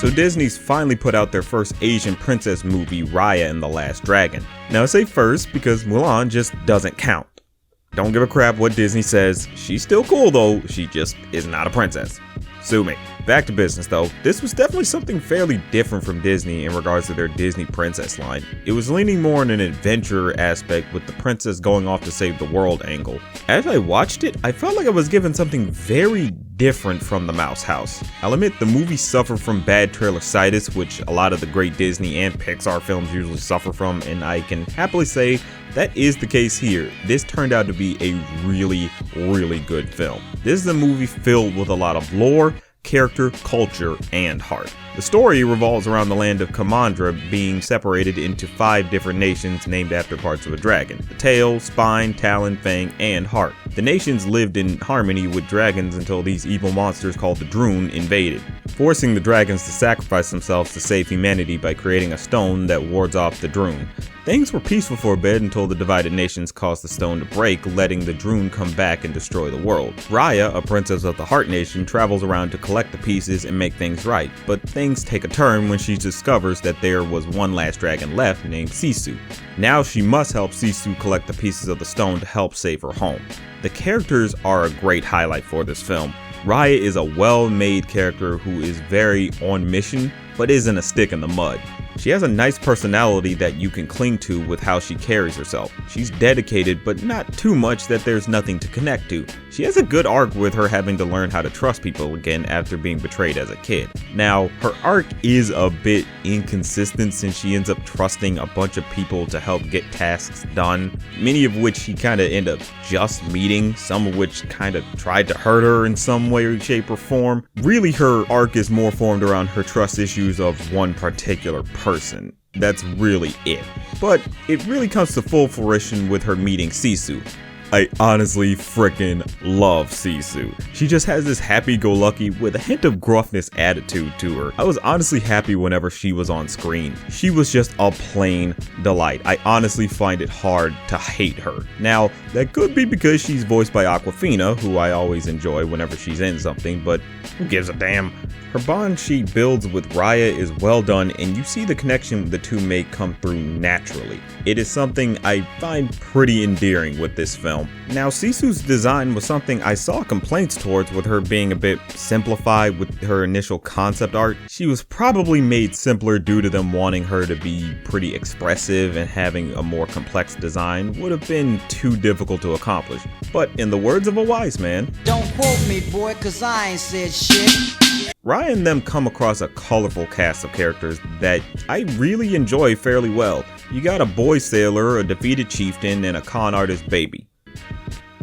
So Disney's finally put out their first Asian princess movie, Raya and the Last Dragon. Now I say first because Mulan just doesn't count. Don't give a crap what Disney says, she's still cool though, she just is not a princess. Sue me. Back to business though, this was definitely something fairly different from Disney in regards to their Disney princess line. It was leaning more on an adventure aspect with the princess going off to save the world angle. As I watched it, I felt like I was given something very different from the Mouse House. I'll admit the movie suffered from bad trailer-citis, which a lot of the great Disney and Pixar films usually suffer from, and I can happily say that is the case here. This turned out to be a really, really good film. This is a movie filled with a lot of lore, character, culture, and heart. The story revolves around the land of Kamandra being separated into 5 different nations named after parts of a dragon: the tail, spine, talon, fang, and heart. The nations lived in harmony with dragons until these evil monsters called the Droon invaded, forcing the dragons to sacrifice themselves to save humanity by creating a stone that wards off the Droon. Things were peaceful for a bit until the divided nations caused the stone to break, letting the Droon come back and destroy the world. Raya, a princess of the Heart Nation, travels around to collect the pieces and make things right, but things take a turn when she discovers that there was one last dragon left named Sisu. Now she must help Sisu collect the pieces of the stone to help save her home. The characters are a great highlight for this film. Raya is a well-made character who is very on mission, but isn't a stick in the mud. She has a nice personality that you can cling to with how she carries herself. She's dedicated, but not too much that there's nothing to connect to. She has a good arc with her having to learn how to trust people again after being betrayed as a kid. Now, her arc is a bit inconsistent since she ends up trusting a bunch of people to help get tasks done, many of which she kind of end up just meeting, some of which kind of tried to hurt her in some way, shape, or form. Really, her arc is more formed around her trust issues of one particular person. That's really it. But it really comes to full fruition with her meeting Sisu. I honestly frickin' love Sisu. She just has this happy-go-lucky with a hint of gruffness attitude to her. I was honestly happy whenever she was on screen. She was just a plain delight. I honestly find it hard to hate her. Now, that could be because she's voiced by Awkwafina, who I always enjoy whenever she's in something, but who gives a damn? Her bond she builds with Raya is well done, and you see the connection the two make come through naturally. It is something I find pretty endearing with this film. Now, Sisu's design was something I saw complaints towards, with her being a bit simplified with her initial concept art. She was probably made simpler due to them wanting her to be pretty expressive, and having a more complex design would have been too difficult to accomplish. But in the words of a wise man, "Don't quote me, boy, cause I ain't said shit." Raya and them come across a colorful cast of characters that I really enjoy fairly well. You got a boy sailor, a defeated chieftain, and a con artist baby.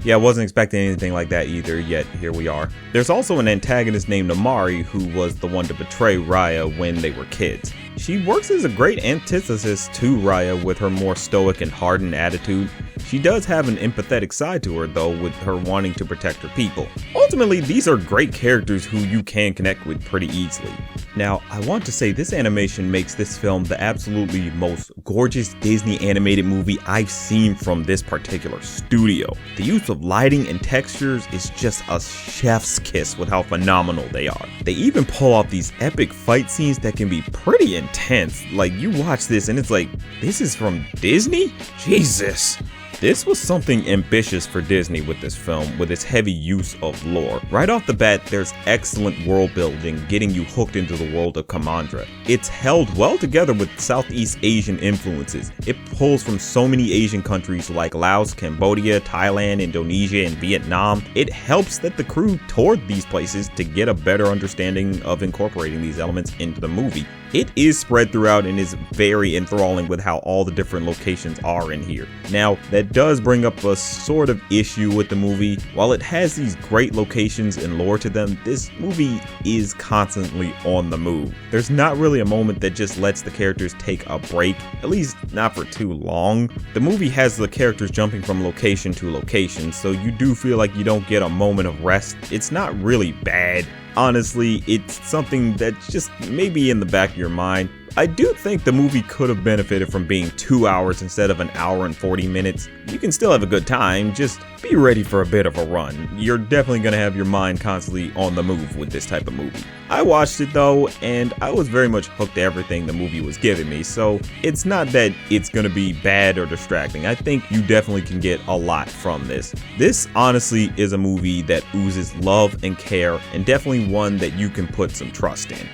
Yeah, I wasn't expecting anything like that either, yet here we are. There's also an antagonist named Amari who was the one to betray Raya when they were kids. She works as a great antithesis to Raya with her more stoic and hardened attitude. She does have an empathetic side to her though, with her wanting to protect her people. Ultimately, these are great characters who you can connect with pretty easily. Now, I want to say this animation makes this film the absolutely most gorgeous Disney animated movie I've seen from this particular studio. The use of lighting and textures is just a chef's kiss with how phenomenal they are. They even pull off these epic fight scenes that can be pretty intense. Like, you watch this and it's like, this is from Disney? Jesus. This was something ambitious for Disney with this film, with its heavy use of lore. Right off the bat, there's excellent world building, getting you hooked into the world of Kamandra. It's held well together with Southeast Asian influences. It pulls from so many Asian countries like Laos, Cambodia, Thailand, Indonesia, and Vietnam. It helps that the crew toured these places to get a better understanding of incorporating these elements into the movie. It is spread throughout and is very enthralling with how all the different locations are in here. Now, that does bring up a sort of issue with the movie. While it has these great locations and lore to them, this movie is constantly on the move. There's not really a moment that just lets the characters take a break, at least not for too long. The movie has the characters jumping from location to location, so you do feel like you don't get a moment of rest. It's not really bad. Honestly, it's something that's just maybe in the back of your mind, I do think the movie could have benefited from being 2 hours instead of an hour and 40 minutes. You can still have a good time, just be ready for a bit of a run. You're definitely going to have your mind constantly on the move with this type of movie. I watched it though, and I was very much hooked to everything the movie was giving me, so it's not that it's going to be bad or distracting. I think you definitely can get a lot from this. This honestly is a movie that oozes love and care, and definitely one that you can put some trust in.